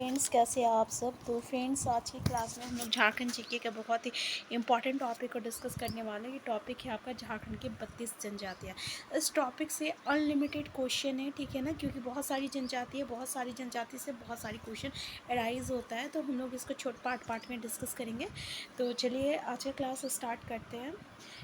Friends, कैसे हैं आप सब। तो फ्रेंड्स, आज की क्लास में हम लोग झारखंड जीके का बहुत ही इंपॉर्टेंट टॉपिक को डिस्कस करने वाले हैं। ये टॉपिक है आपका झारखंड की 32 जनजातियाँ। इस टॉपिक से अनलिमिटेड क्वेश्चन है, ठीक है ना, क्योंकि बहुत सारी जनजाति है, बहुत सारी जनजाति से बहुत सारी क्वेश्चन अराइज होता है। तो हम लोग इसको छोटे पार्ट में डिस्कस करेंगे। तो चलिए आज का क्लास स्टार्ट करते हैं।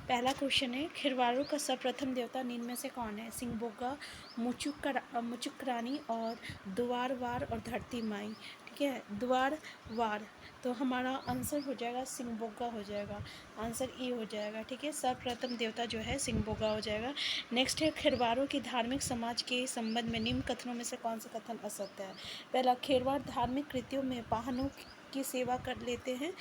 पहला क्वेश्चन है, खिरवारों का सर्वप्रथम देवता निम्न में से कौन है? सिंहबोगा, मुचुक रानी और दुआर वार और धरती माई। ठीक है, द्वार वार। तो हमारा आंसर हो जाएगा सिंहबोगा हो जाएगा, आंसर ई हो जाएगा। ठीक है, सर्वप्रथम देवता जो है सिंहबोगा हो जाएगा। नेक्स्ट है, खेरवारों की धार्मिक समाज के संबंध में निम्न कथनों में से कौन सा कथन असत्य है? पहला, खेरवार धार्मिक कृत्यों में वाहनों की सेवा कर लेते हैं।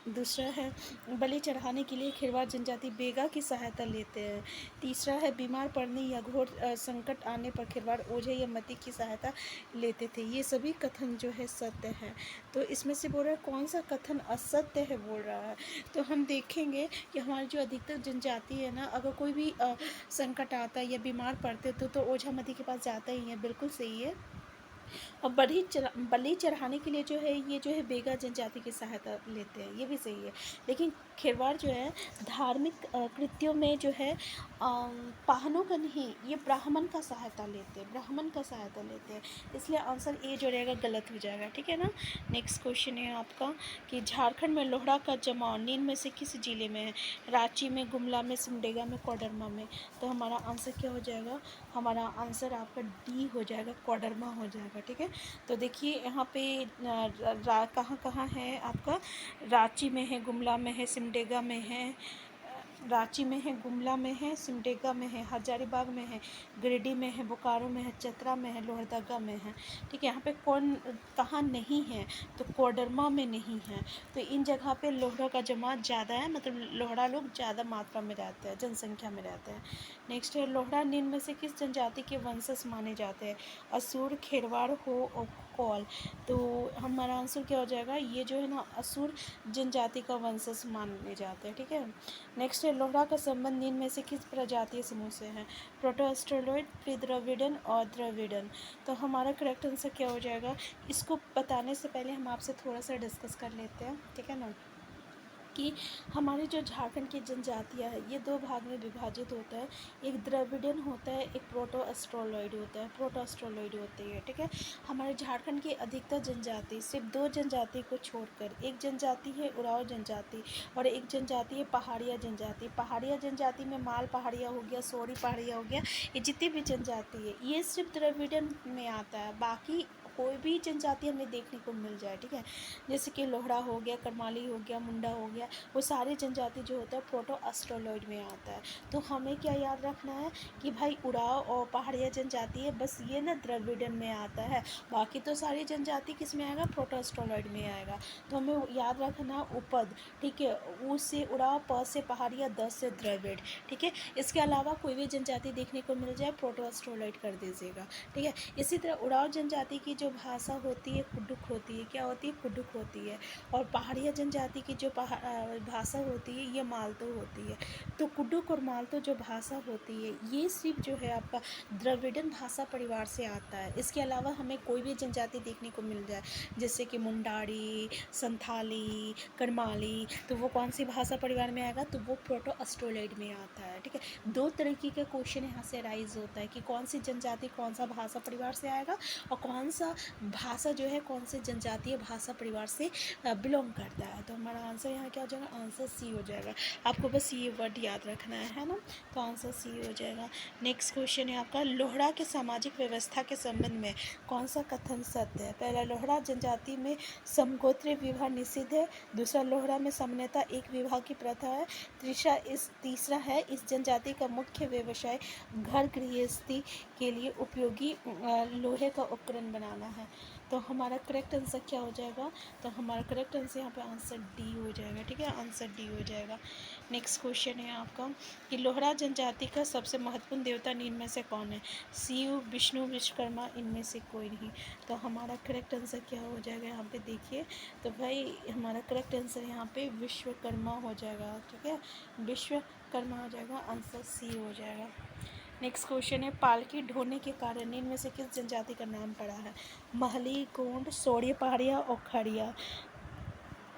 दूसरा है, बलि चढ़ाने के लिए खेरवार जनजाति बेगा की सहायता लेते हैं। तीसरा है, बीमार पड़ने या घोर संकट आने पर खेरवार ओझे या मती की सहायता लेते थे। ये सभी कथन जो है सत्य है। तो इसमें से बोल रहा है कौन सा कथन असत्य है बोल रहा है। तो हम देखेंगे कि हमारी जो अधिकतर जनजाति है ना, अगर कोई भी संकट आता है या बीमार पड़ते तो ओझा मती के पास जाता ही है, बिल्कुल सही है। और बलि चढ़ाने के लिए जो है ये जो है बेगा जनजाति की सहायता लेते हैं, ये भी सही है। लेकिन खेरवार जो है धार्मिक कृत्यों में जो है पाहनों का नहीं, ये ब्राह्मण का सहायता लेते हैं, ब्राह्मण का सहायता लेते हैं। इसलिए आंसर ए जो रहेगा गलत हो जाएगा। ठीक है ना। नेक्स्ट क्वेश्चन है आपका कि झारखंड में लोहड़ा का जमाव निम्न में से किस जिले में है? रांची में, गुमला में, सिमडेगा में, कोडरमा में। तो हमारा आंसर क्या हो जाएगा? हमारा आंसर आपका डी हो जाएगा, कोडरमा हो जाएगा। ठीक है। तो देखिए यहाँ पे कहाँ कहाँ है आपका? रांची में है, गुमला में है, सिमडेगा में है, रांची में है, गुमला में है, सिमडेगा में है, हजारीबाग में है, गिरिडीह में है, बोकारो में है, चतरा में है, लोहरदगा में है। ठीक है, यहाँ पे कौन कहाँ नहीं है? तो कोडरमा में नहीं है। तो इन जगह पे लोहड़ा का जमात ज़्यादा है, मतलब लोहड़ा लोग ज़्यादा मात्रा में रहते हैं, जनसंख्या में रहते हैं। नेक्स्ट है, लोहड़ा निम्न में से किस जनजाति के वंशज माने जाते हैं? असुर, खेरवाड़, हो और कौल। तो हमारा आंसर क्या हो जाएगा? ये जो है ना असुर जनजाति का वंशज माने जाते हैं। ठीक है। नेक्स्ट है, लोहड़ा का संबंध निम्न में से किस प्रजातीय समूह से है? प्रोटो ऑस्ट्रेलॉइड, प्री द्रविडन और द्रविडन। तो हमारा करेक्ट आंसर क्या हो जाएगा? इसको बताने से पहले हम आपसे थोड़ा सा डिस्कस कर लेते हैं, ठीक है ना, कि हमारे जो झारखंड की जनजातियाँ है ये दो भाग में विभाजित होता है। एक द्रविडियन होता है, एक प्रोटो ऑस्ट्रेलॉइड होता है, प्रोटो ऑस्ट्रेलॉइड होती है। ठीक है। हमारे झारखंड की अधिकतर जनजाति सिर्फ दो जनजाति को छोड़कर, एक जनजाति है उराव जनजाति और एक जनजाति है पहाड़िया जनजाति। पहाड़िया जनजाति में माल पहाड़िया हो गया, सोरी पहाड़िया हो गया, ये जितनी भी जनजाति है ये सिर्फ द्रविडियन में आता है। बाकी कोई भी जनजाति हमें देखने को मिल जाए। ठीक है। जैसे कि लोहड़ा हो गया, करमाली हो गया, मुंडा हो गया, वो सारे जनजाति जो होता है प्रोटो ऑस्ट्रेलॉइड में आता है। तो हमें क्या याद रखना है कि भाई उराव और पहाड़िया जनजाति है, बस ये ना द्रविडियन में आता है, बाकी तो सारी जनजाति किस में आएगा? प्रोटो ऑस्ट्रेलॉइड में आएगा। तो हमें याद रखना उपद। ठीक है। उ से उराव, प से पहाड़िया, द से द्रविड़। ठीक है। इसके अलावा कोई भी जनजाति देखने को मिल जाए प्रोटो ऑस्ट्रेलॉइड कर दीजिएगा। ठीक है। इसी तरह उराव जनजाति की जो भाषा होती है कुडुक होती है। क्या होती है? कुडुक होती है। और पहाड़िया जनजाति की जो भाषा होती है ये मालतो होती है। तो कुडुक और मालतो जो भाषा होती है ये सिर्फ जो है आपका द्रविडियन भाषा परिवार से आता है। इसके अलावा हमें कोई भी जनजाति देखने को मिल जाए जैसे कि मुंडारी, संथाली, करमाली, तो वो कौन सी भाषा परिवार में आएगा? तो वो प्रोटो ऑस्ट्रेलॉइड में आता है। ठीक है। दो तरीके का क्वेश्चन यहाँ से राइज होता है कि कौन सी जनजाति कौन सा भाषा परिवार से आएगा और कौन सा भाषा जो है कौन से जनजातीय भाषा परिवार से बिलोंग करता है। तो हमारा आंसर यहाँ क्या हो जाएगा? आंसर सी हो जाएगा। आपको बस ये वर्ड याद रखना है ना। तो आंसर सी हो जाएगा। नेक्स्ट क्वेश्चन है आपका, लोहड़ा के सामाजिक व्यवस्था के संबंध में कौन सा कथन सत्य है? पहला, लोहड़ा जनजाति में समगोत्रीय विवाह निषिद्ध है। दूसरा, लोहड़ा में सामान्यतः एक विवाह की प्रथा है। तीसरा है, इस जनजाति का मुख्य व्यवसाय घर गृहस्थी के लिए उपयोगी लोहे का उपकरण बनाना है। तो हमारा करेक्ट आंसर क्या हो जाएगा? तो हमारा करेक्ट आंसर यहाँ पे आंसर डी हो जाएगा। ठीक है। आंसर डी हो जाएगा। नेक्स्ट क्वेश्चन है आपका कि लोहड़ा जनजाति का सबसे महत्वपूर्ण देवता निम्न में से कौन है? शिव, विष्णु, विश्वकर्मा, इनमें से कोई नहीं। तो हमारा करेक्ट आंसर क्या हो जाएगा? यहाँ पे देखिए तो भाई हमारा करेक्ट आंसर यहाँ पे विश्वकर्मा हो जाएगा। ठीक है। विश्वकर्मा हो जाएगा, आंसर सी हो जाएगा। नेक्स्ट क्वेश्चन है, पालकी ढोने के कारण इनमें से किस जनजाति का नाम पड़ा है? महली, गोंड, सोढ़ी पहाड़िया और खड़िया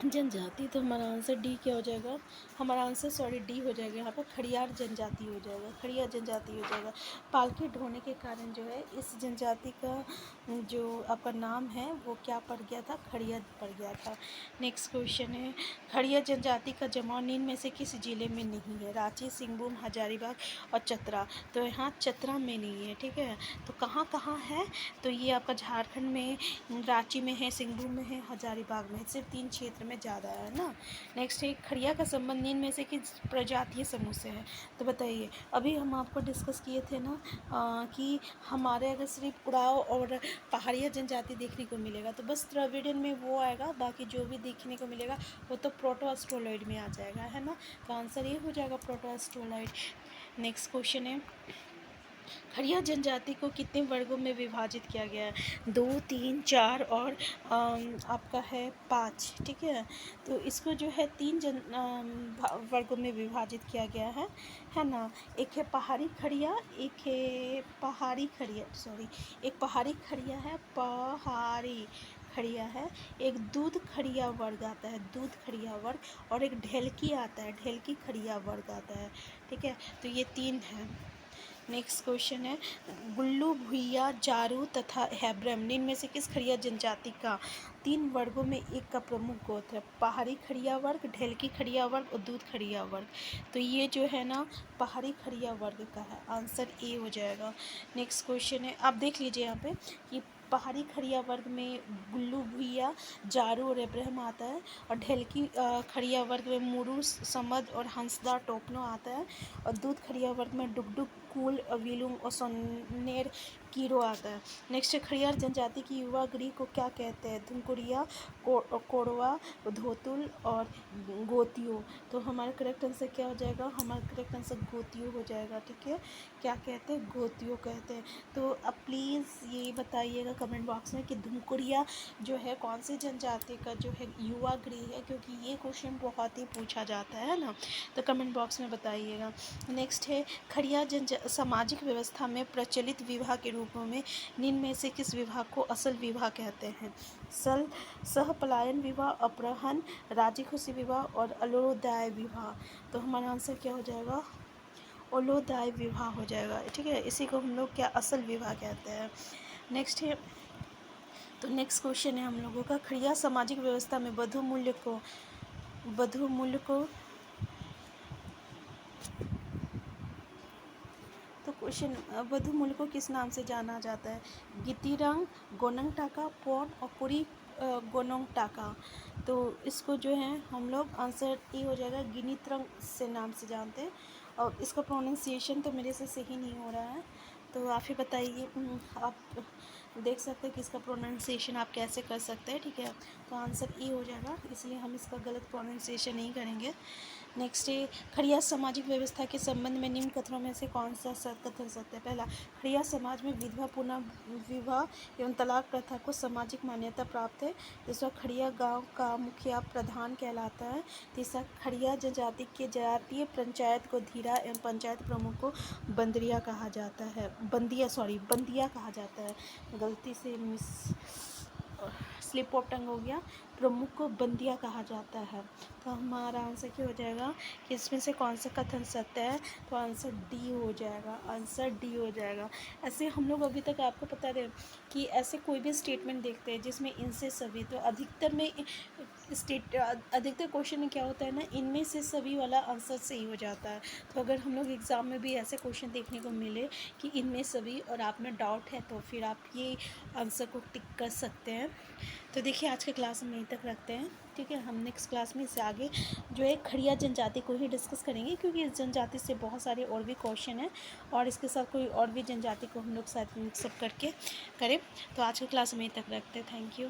जनजाति। तो हमारा आंसर डी क्या हो जाएगा? हमारा आंसर सॉरी डी हो जाएगा। यहाँ पर खड़ियार जनजाति हो जाएगा, खड़ियार जनजाति हो जाएगा। पालकी ढोने के कारण जो है इस जनजाति का जो आपका नाम है वो क्या पड़ गया था? खड़िया पड़ गया था। नेक्स्ट क्वेश्चन है, खड़िया जनजाति का जमाव निम्न में से किस जिले में नहीं है? रांची, सिंहभूम, हजारीबाग और चतरा। तो यहाँ चतरा में नहीं है, ठीक है। तो कहाँ कहाँ है? तो ये आपका झारखंड में, रांची में है, सिंहभूम में है, हजारीबाग में है। सिर्फ 3 क्षेत्र में ज़्यादा है ना। नेक्स्ट है, खड़िया का संबंध निम्न में से किस प्रजातीय समूह से है? तो बताइए, अभी हम आपको डिस्कस किए थे ना कि हमारे अगर सिर्फ उड़ाव और पहाड़िया जनजाति देखने को मिलेगा तो बस द्रविडियन में वो आएगा, बाकी जो भी देखने को मिलेगा वो तो प्रोटोस्टोलॉइड में आ जाएगा, है ना। तो आंसर ये हो जाएगा प्रोटोस्टोलॉइड। नेक्स्ट क्वेश्चन है, खड़िया जनजाति को कितने वर्गों में विभाजित किया गया है? 2, 3, 4 और आपका है 5, ठीक है। तो इसको जो है 3 वर्गों में विभाजित किया गया है ना। एक है पहाड़ी खड़िया, एक है पहाड़ी खड़िया, सॉरी, एक पहाड़ी खड़िया है, पहाड़ी खड़िया है, एक दूध खड़िया वर्ग आता है, दूध खड़िया वर्ग, और एक ढेलकी आता है, ढेलकी खड़िया वर्ग आता है, ठीक है। तो ये 3 है। नेक्स्ट क्वेश्चन है, गुल्लू, भुइया, जारू तथा हैब्रम निम्न में से किस खड़िया जनजाति का 3 वर्गों में एक का प्रमुख गोत्र है? पहाड़ी खड़िया वर्ग, ढेलकी खड़िया वर्ग और दूध खड़िया वर्ग। तो ये जो है ना पहाड़ी खड़िया वर्ग का है, आंसर ए हो जाएगा। नेक्स्ट क्वेश्चन है, आप देख लीजिए यहाँ पे कि पहाड़ी खड़िया वर्ग में गुल्लू, भुइया, जारू और एब्रहम आता है, और ढेलकी खड़िया वर्ग में मुरू, समद और हंसदा टोपनो आता है, और दूध खड़िया वर्ग में डुगडुग, कूल, विलुम और सोनेर कीरो आता है। नेक्स्ट है, खड़ियार जनजाति की युवा गृह को क्या कहते हैं? धुमकुड़िया, कोड़वा, धोतुल और गोतियो। तो हमारा करेक्ट आंसर क्या हो जाएगा? हमारा करेक्ट आंसर गोतियो हो जाएगा, ठीक है। क्या कहते हैं? गोतियो कहते हैं। तो अब प्लीज़ ये बताइएगा कमेंट बॉक्स में कि धुमकुड़िया जो है कौन सी जनजाति का जो है युवा गृह है, क्योंकि ये क्वेश्चन बहुत ही पूछा जाता है ना। तो कमेंट बॉक्स में बताइएगा। नेक्स्ट है, खड़िया सामाजिक व्यवस्था में प्रचलित विवाह के रूपों में निम्न में से किस विवाह को असल विवाह कहते हैं? सहपलायन विवाह, अपहरण, राजी खुशी विवाह और अलोदाय विवाह। तो हमारा आंसर क्या हो जाएगा? अलोदाय विवाह हो जाएगा, ठीक है। इसी को हम लोग क्या असल विवाह कहते हैं। नेक्स्ट है, तो नेक्स्ट क्वेश्चन है हम लोगों का, खड़िया सामाजिक व्यवस्था में वधु मूल्य को तो क्वेश्चन, वधु मूल्य को किस नाम से जाना जाता है? गितिरंग, गोनंग टाका, पौन और पुरी गोनोंग टाका। तो इसको जो है हम लोग आंसर ए हो जाएगा, गिनित्रंग से नाम से जानते हैं। और इसका प्रोनाउंसिएशन तो मेरे से सही नहीं हो रहा है, तो आप ही बताइए। आप देख सकते हैं कि इसका प्रोनाउंसिएशन आप कैसे कर सकते हैं, ठीक है। तो आंसर ए हो जाएगा, इसलिए हम इसका गलत प्रोनाउंसिएशन नहीं करेंगे। नेक्स्ट है, खड़िया सामाजिक व्यवस्था के संबंध में निम्न कथनों में से कौन सा कथन सत्य है? पहला, खड़िया समाज में विधवा पुनः विवाह एवं तलाक प्रथा को सामाजिक मान्यता प्राप्त है। दूसरा, खड़िया गांव का मुखिया प्रधान कहलाता है। तीसरा, खड़िया जनजाति के जातीय पंचायत को धीरा एवं पंचायत प्रमुख को बंदिया कहा जाता है, बंदिया कहा जाता है। गलती से स्लिप ऑफ टंग हो गया, प्रमुख को बंदिया कहा जाता है। तो हमारा आंसर क्या हो जाएगा कि इसमें से कौन सा कथन सत्य है? तो आंसर डी हो जाएगा, आंसर डी हो जाएगा। ऐसे हम लोग अभी तक आपको पता है कि ऐसे कोई भी स्टेटमेंट देखते हैं जिसमें इनसे सभी, तो अधिकतर क्वेश्चन में क्या होता है ना, इनमें से सभी वाला आंसर सही हो जाता है। तो अगर हम लोग एग्ज़ाम में भी ऐसे क्वेश्चन देखने को मिले कि इनमें सभी और आप में डाउट है, तो फिर आप ये आंसर को टिक कर सकते हैं। तो देखिए, आज के क्लास में यहीं तक रखते हैं, ठीक है। हम नेक्स्ट क्लास में इससे आगे जो है खड़िया जनजाति को ही डिस्कस करेंगे, क्योंकि इस जनजाति से बहुत सारे और भी क्वेश्चन हैं, और इसके साथ कोई और भी जनजाति को हम लोग साथ मिक्सअप करके करें। तो आज के क्लास में यहीं तक रखते हैं। Thank you.